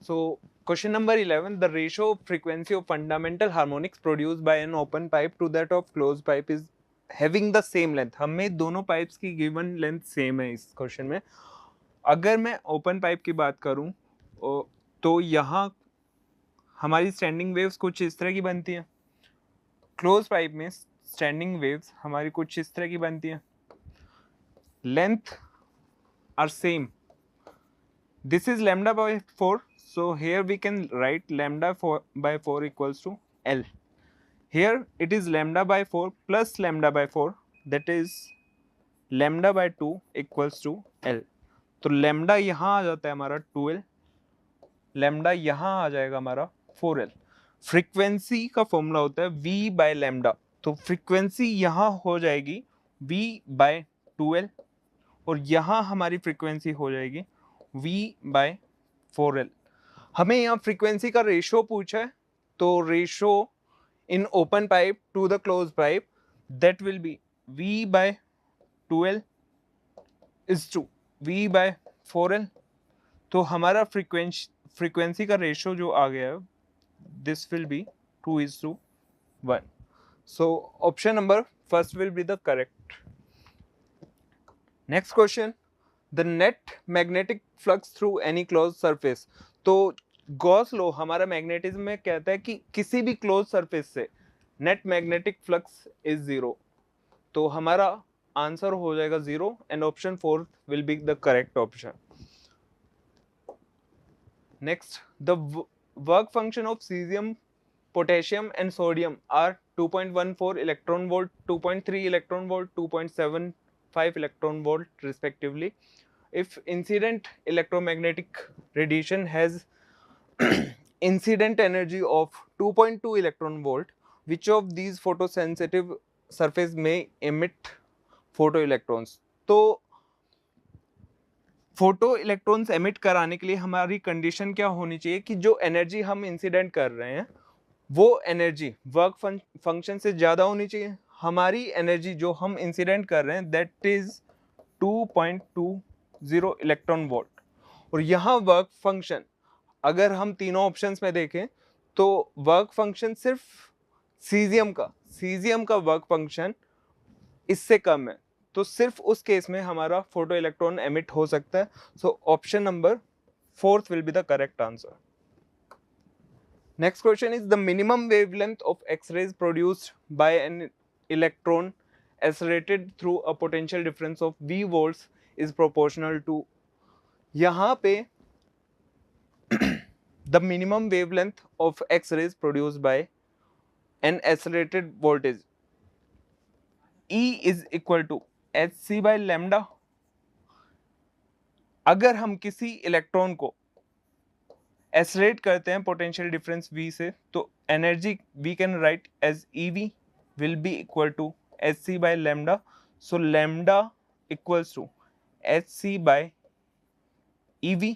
So question number 11, the ratio of frequency of fundamental harmonics produced by an open pipe to that of closed pipe is having the same length. हमें दोनों pipes की given length same है इस question में. अगर मैं open pipe की बात करूं तो यहाँ हमारी स्टैंडिंग वेव्स कुछ इस तरह की बनती हैं. क्लोज पाइप में स्टैंडिंग वेव्स हमारी कुछ इस तरह की बनती हैं. Length are same. This is lambda by 4, so here we can write lambda by 4 equals to L. Here it is lambda by 4 plus lambda by 4, that is lambda by 2 equals to L. तो lambda यहाँ आ जाता है हमारा 2L, lambda यहाँ आ जाएगा हमारा 4L. Frequency का formula होता है V by lambda, तो फ्रीक्वेंसी यहाँ हो जाएगी V by 2L और यहाँ हमारी फ्रीक्वेंसी हो जाएगी V by 4L. हमें यहाँ फ्रीक्वेंसी का रेशो पूछा है, तो ratio in open pipe to the close pipe that will be V by 2L is to V by 4L. तो हमारा फ्रीक्वेंसी का रेशो जो आ गया है this will B 2:1. So option number first will be the correct. Next question, the net magnetic flux through any closed surface. तो Gauss law हमारा magnetism में कहता है कि किसी भी क्लोज सरफेस से net magnetic flux is zero. तो हमारा आंसर हो जाएगा 0 and option 4 will be the correct option. Next, the work function of caesium, potassium and sodium are 2.14 electron volt, 2.3 electron volt, 2.75 electron volt respectively. If incident electromagnetic radiation has incident energy of 2.2 electron volt, which of these photosensitive surface may emit photoelectrons? तो photo electrons emit कराने के लिए हमारी condition क्या होनी चाहिए कि जो एनर्जी हम इंसिडेंट कर रहे हैं वो एनर्जी वर्क फंक्शन से ज़्यादा होनी चाहिए. हमारी एनर्जी जो हम इंसिडेंट कर रहे हैं दैट इज 2.20 इलेक्ट्रॉन वोल्ट. और यहाँ वर्क फंक्शन अगर हम तीनों ऑप्शंस में देखें तो वर्क फंक्शन सिर्फ सीजियम का वर्क फंक्शन इससे कम है, तो सिर्फ उस केस में हमारा फोटो इलेक्ट्रॉन एमिट हो सकता है. सो option number 4 will be the correct answer. Next question is the minimum wavelength of X-rays produced by an electron accelerated through a potential difference of V volts is proportional to. यहाँ पे the minimum wavelength of X-rays produced by an accelerated voltage E is equal to hc by lambda. अगर हम किसी electron को एसरेट करते हैं potential difference V से, तो energy we can write as EV will be equal to hc by lambda. So lambda equals to hc by EV.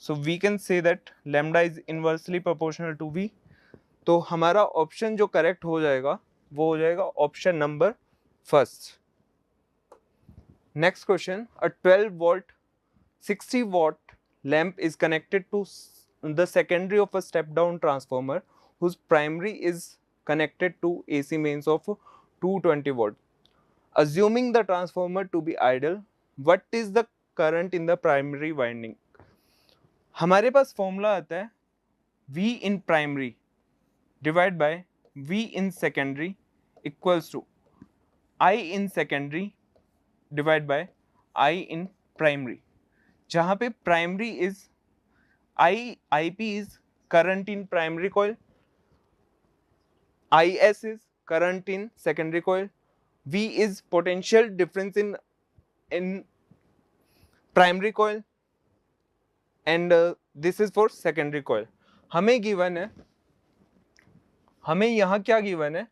So we can say that lambda is inversely proportional to V. तो हमारा option जो correct हो जाएगा वो हो जाएगा option number first. Next question, a 12 volt 60 watt lamp is connected to the secondary of a step down transformer whose primary is connected to AC mains of 220 volt. Assuming the transformer to be idle, what is the current in the primary winding? हमारे पास formula आता है V in primary divided by V in secondary equals to I in secondary divided by I in primary. जहाँ पे primary is IP is current in primary coil, IS is current in secondary coil, V is potential difference in primary coil and this is for secondary coil. हमें given है, हमें यहाँ क्या given है,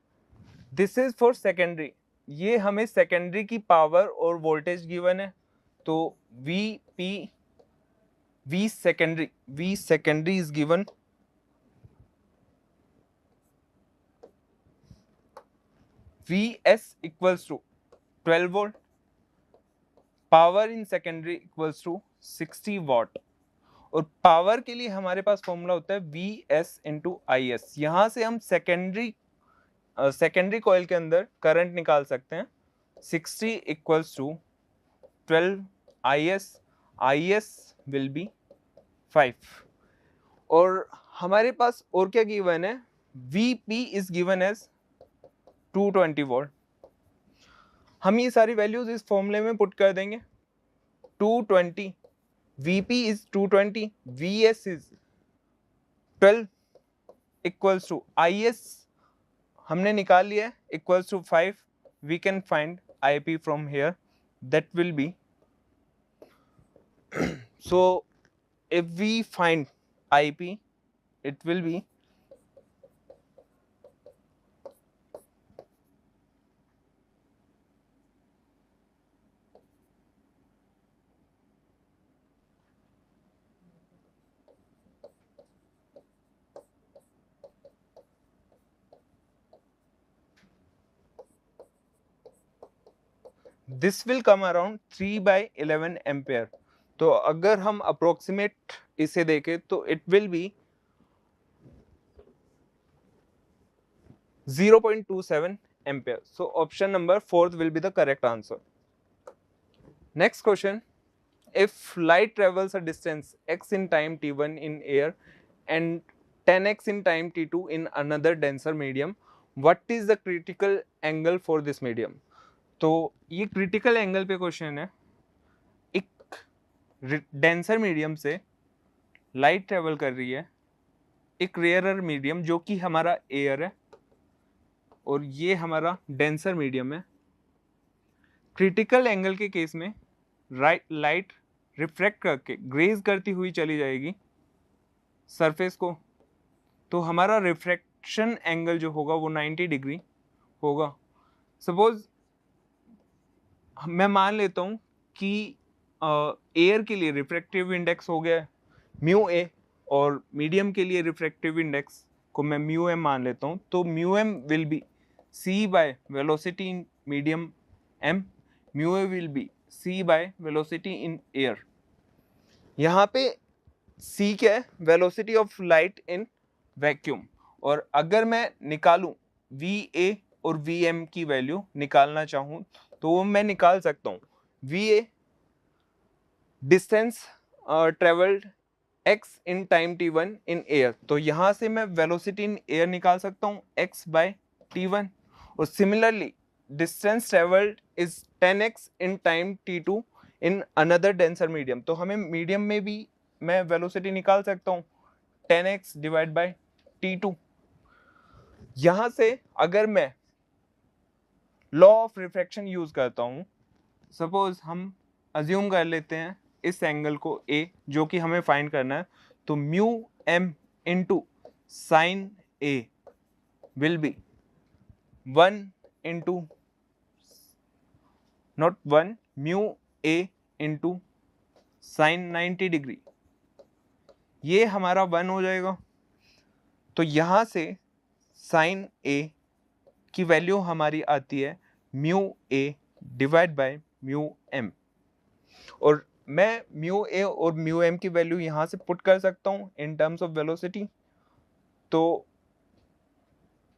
this is for secondary. ये हमें secondary की power और वोल्टेज गिवन है. तो V secondary is given Vs equals to 12 volt, power in secondary equals to 60 watt, और पावर के लिए हमारे पास फॉर्मूला होता है Vs इंटू आई एस। यहाँ से हम सेकेंडरी कॉइल के अंदर करंट निकाल सकते हैं। 60 equals to 12 I S will be 5। और हमारे पास और क्या गिवन है, Vp is given as 220 volt. हम ये सारी वैल्यूज इस फॉर्मूले में पुट कर देंगे। 220, Vp is 220, Vs is 12 equals to Is हमने निकाल लिया है equals to 5. We can find Ip from here. That will be so if we find Ip, it will be this will come around 3/11 ampere. तो अगर हम approximate इसे देखें तो it will be 0.27 ampere. So option number 4 will be the correct answer. Next question. If light travels a distance x in time t1 in air and 10x in time t2 in another denser medium, what is the critical angle for this medium? तो ये critical angle पे question है। एक denser medium से light travel कर रही है एक रेयरर मीडियम जो कि हमारा एयर है, और ये हमारा डेंसर मीडियम है। क्रिटिकल एंगल के केस में लाइट रिफ्रैक्ट करके ग्रेज करती हुई चली जाएगी सरफेस को, तो हमारा रिफ्रैक्शन एंगल जो होगा वो 90 डिग्री होगा। सपोज मैं मान लेता हूँ कि एयर के लिए रिफ्रैक्टिव इंडेक्स हो गया म्यू ए, और मीडियम के लिए रिफ्रैक्टिव इंडेक्स को मैं म्यू एम मान लेता हूँ। तो mu M will be C by velocity in medium M, mu A will be C by velocity in air. यहाँ पे सी क्या है, velocity of light in vacuum. और अगर मैं निकालूं वी ए और वी एम की वैल्यू निकालना चाहूँ तो वो मैं निकाल सकता हूँ। V A distance travelled x in time t1 in air, तो यहाँ से मैं वेलोसिटी इन एयर निकाल सकता हूँ x बाय t1। और similarly distance travelled is 10x in time t2 in another denser medium, तो हमें मीडियम में भी मैं वेलोसिटी निकाल सकता हूँ 10x डिवाइड बाय t2। यहाँ से अगर मैं लॉ ऑफ रिफ्रैक्शन यूज करता हूँ, सपोज हम अज्यूम कर लेते हैं इस एंगल को a जो कि हमें फाइंड करना है, तो mu m into sine a will be 1 into not 1 mu a into sine 90 degree, ये हमारा 1 हो जाएगा। तो यहाँ से साइन a की वैल्यू हमारी आती है mu a divide by mu m, और मैं म्यू ए और म्यू एम की वैल्यू यहाँ से पुट कर सकता हूँ इन टर्म्स ऑफ वेलोसिटी। तो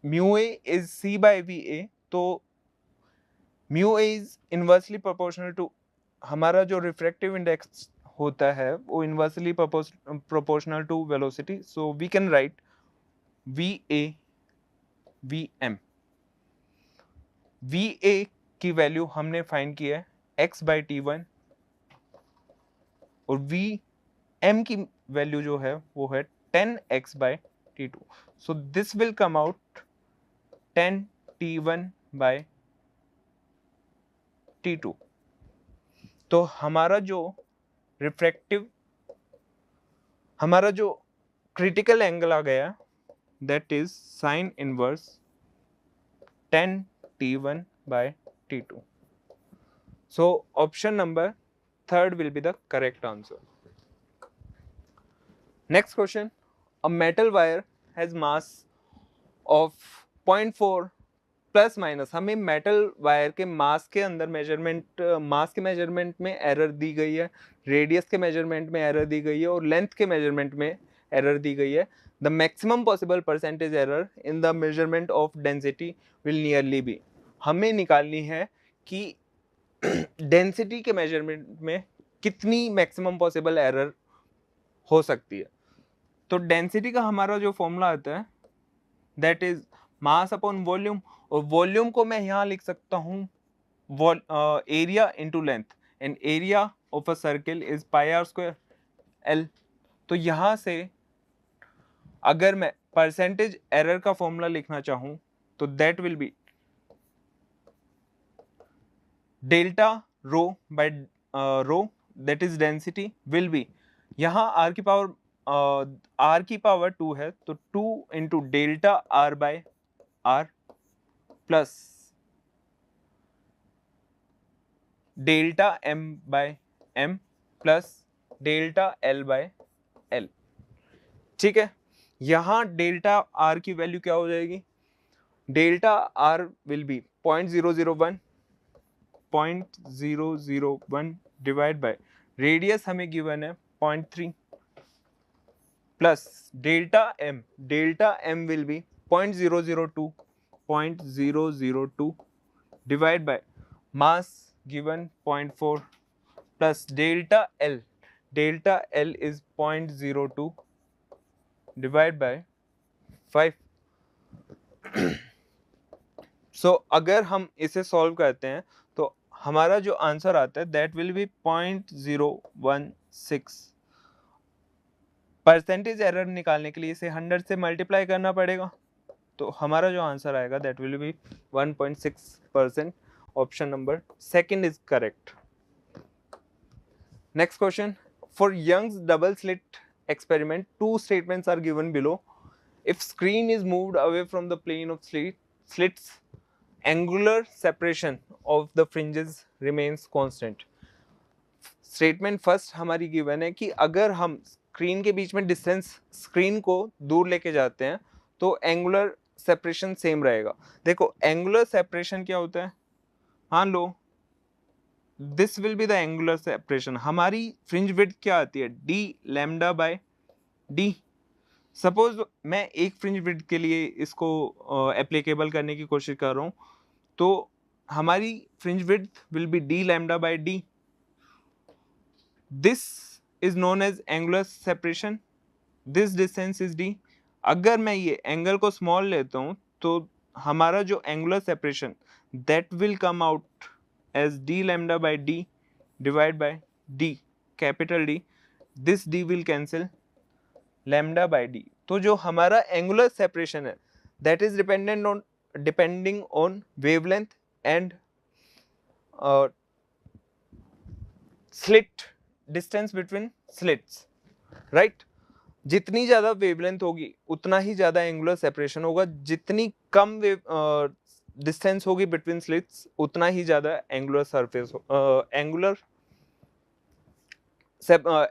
mu A is C by V A, तो mu A is inversely proportional to हमारा जो रिफ्रैक्टिव इंडेक्स होता है वो inversely proportional to velocity. So we can write V A V M. V A की value हमने find की है x बाई t1, और वी एम की वैल्यू जो है वो है 10x by t2। So this will come out 10t1 by t2। तो हमारा जो क्रिटिकल एंगल आ गया that is sine inverse 10t1 by t2। So option number 3rd will be the correct answer. Next question. A metal wire has mass of 0.4 plus minus हमें metal wire के मास के अंदर measurement, मास के measurement में error दी गई है, radius के मेजरमेंट में एरर दी गई है और लेंथ के मेजरमेंट में एरर दी गई है. The maximum possible percentage error in the measurement of density will nearly be. हमें निकालनी है कि डेंसिटी के मेजरमेंट में कितनी मैक्सिमम पॉसिबल एरर हो सकती है. तो डेंसिटी का हमारा जो फॉर्मूला आता है that is mass upon volume, और वॉल्यूम को मैं यहाँ लिख सकता हूँ area into length, and area of a circle is pi r square l. तो यहाँ से अगर मैं परसेंटेज एरर का फॉर्मूला लिखना चाहूँ तो that will be delta rho by rho, that is density will be, यहाँ r की पावर 2 है तो 2 into delta r by r plus delta m by m plus delta l by l. ठीक है, यहाँ डेल्टा r की value क्या हो जाएगी, delta r will be 0.001 divide by radius हमें गिवन है 0.3 plus delta m will be 0.002 divide by mass given 0.4 plus delta l is 0.02 divide by 5. सो अगर हम इसे सॉल्व करते हैं तो हमारा जो आंसर आता है that will B 0.016. Percentage error निकालने के लिए इसे 100 से मल्टीप्लाई करना पड़ेगा, तो हमारा जो आंसर आएगा that will be 1.6%. Option number second is correct. Next question, for Young's double slit experiment, two statements are given below. If screen is moved away from the plane of slits, angular separation of the fringes remains constant. Statement first हमारी given है कि अगर हम screen के बीच में distance, screen को दूर लेके जाते हैं तो एंगुलर सेपरेशन सेम रहेगा. देखो एंगुलर सेपरेशन क्या होता है, मान लो this will be the angular separation. हमारी फ्रिंज विड्थ क्या आती है, d lambda by d. Suppose मैं एक फ्रिंज विड्थ के लिए इसको एप्लीकेबल करने की कोशिश कर रहा हूँ, तो हमारी fringe width will be d lambda by d. This is known as angular separation, this distance is d. अगर मैं ये एंगल को स्मॉल लेता हूँ तो हमारा जो angular separation that will come out as d lambda by d divided by d, capital D. This d will cancel, lambda by d. तो जो हमारा angular separation है that is depending on wavelength and slit distance between slits, right? जितनी ज़्यादा wavelength होगी उतना ही ज़्यादा angular separation होगा, जितनी कम डिस्टेंस होगी बिटवीन स्लिट्स उतना ही ज़्यादा एंगुलर सरफेस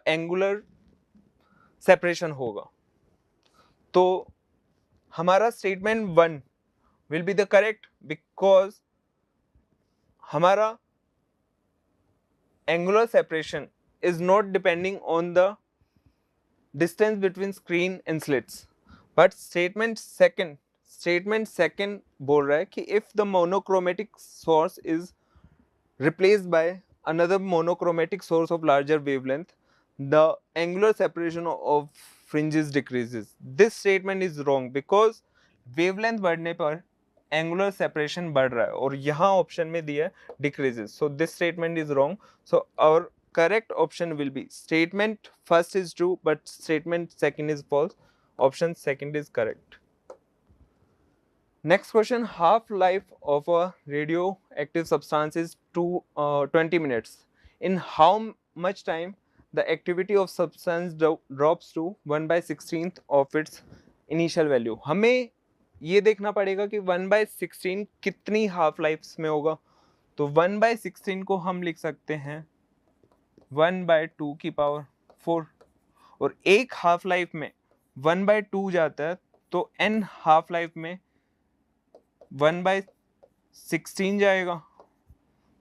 एंगुलर सेपरेशन होगा. तो हमारा statement 1 will be the correct because हमारा angular separation is not depending on the distance between screen and slits. But statement second बोल रहा है कि if the monochromatic source is replaced by another monochromatic source of larger wavelength, the angular separation of fringes decreases. This statement is wrong because wavelength बढ़ने पर angular separation बढ़ रहा है और यहाँ ऑप्शन में दिया है decreases. So this statement is wrong. So our correct option will be statement first is true but statement second is false. Option second is correct. Next question, half life of a radioactive substance is 20 minutes. In how much time the activity of substance drops to 1/16 of its initial value. हमें ये देखना पड़ेगा कि 1/16 कितनी half life में होगा. तो 1/16 को हम लिख सकते हैं 1/2 की पावर 4, और एक हाफ लाइफ में 1/2 जाता है तो n हाफ लाइफ में 1/2 16 जाएगा,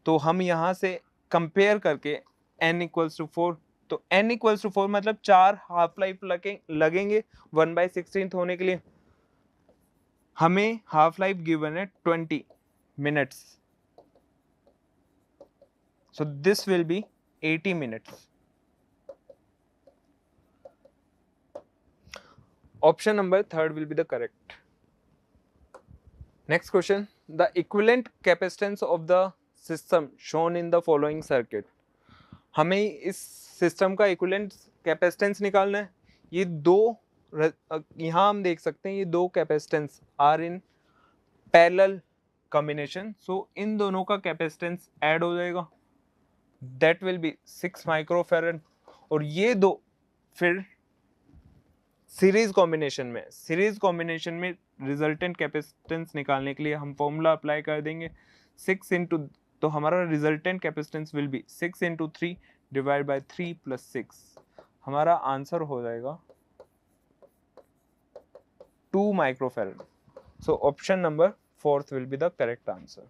तो हम यहाँ से कंपेयर करके n इक्वल्स टू 4, तो n इक्वल्स टू 4 मतलब 4 हाफ लाइफ लगेंगे 1/16 होने के लिए। हमें हाफ लाइफ गिवन है 20 minutes, so this will be 80 minutes. Option number 3 will be the correct. Next question, the equivalent capacitance of the system shown in the following circuit. हमें इस system का equivalent capacitance निकालना है। ये दो यहाँ हम देख सकते हैं, ये दो capacitance are in parallel combination, so in दोनों का कैपेसिटेंस ऐड हो जाएगा, दैट विल बी 6 माइक्रोफैरड। और ये दो फिर सीरीज कॉम्बिनेशन में रिजल्टेंट कैपेसिटेंस निकालने के लिए हम फॉर्मूला अप्लाई कर देंगे 6 इंटू, तो हमारा resultant capacitance will be 6 into 3 divide by 3 plus 6। हमारा आंसर हो जाएगा 2 microfarad. So option number 4 will be the correct answer.